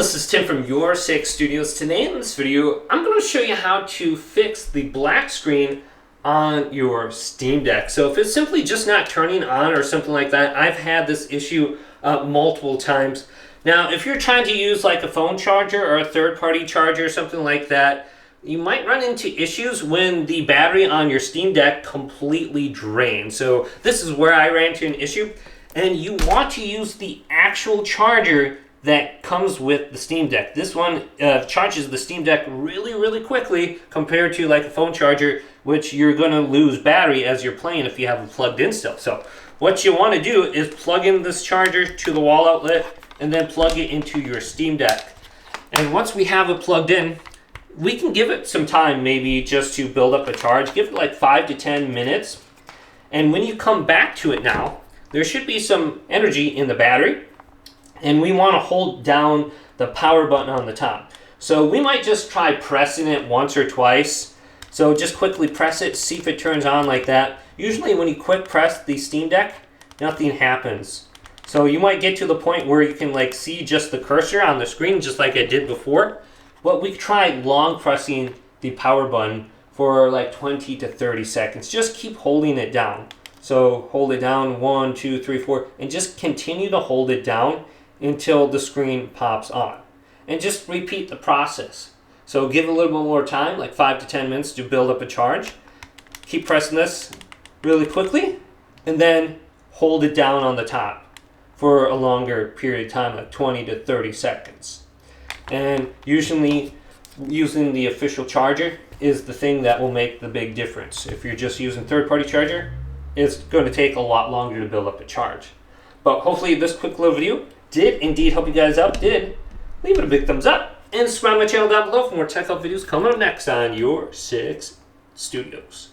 this is Tim from Your 6 Studios. Today in this video, I'm going to show you how to fix the black screen on your Steam Deck. So if it's simply just not turning on or something like that, I've had this issue multiple times. Now, if you're trying to use like a phone charger or a third-party charger or something like that, you might run into issues when the battery on your Steam Deck completely drains. So this is where I ran into an issue. And you want to use the actual charger that comes with the Steam Deck. This one charges the Steam Deck really quickly compared to like a phone charger, which you're going to lose battery as you're playing if you have it plugged in still. So what you want to do is plug in this charger to the wall outlet and then plug it into your Steam Deck. And once we have it plugged in, we can give it some time, maybe just to build up a charge. Give it like 5 to 10 minutes. And when you come back to it now, there should be some energy in the battery. And we want to hold down the power button on the top. So we might just try pressing it once or twice. So just quickly press it, see if it turns on like that. Usually when you quick press the Steam Deck, nothing happens. So you might get to the point where you can like see just the cursor on the screen, just like I did before. But we tried long pressing the power button for like 20 to 30 seconds. Just keep holding it down. So hold it down 1, 2, 3, 4, and just continue to hold it down until the screen pops on. And just repeat the process. So give it a little bit more time, like 5 to 10 minutes to build up a charge. Keep pressing this really quickly, and then hold it down on the top for a longer period of time, like 20 to 30 seconds. And usually using the official charger is the thing that will make the big difference. If you're just using third-party charger, it's going to take a lot longer to build up a charge. But hopefully this quick little video did indeed help you guys out. Leave it a big thumbs up and subscribe to my channel down below for more tech help videos coming up next on Your 6 Studios.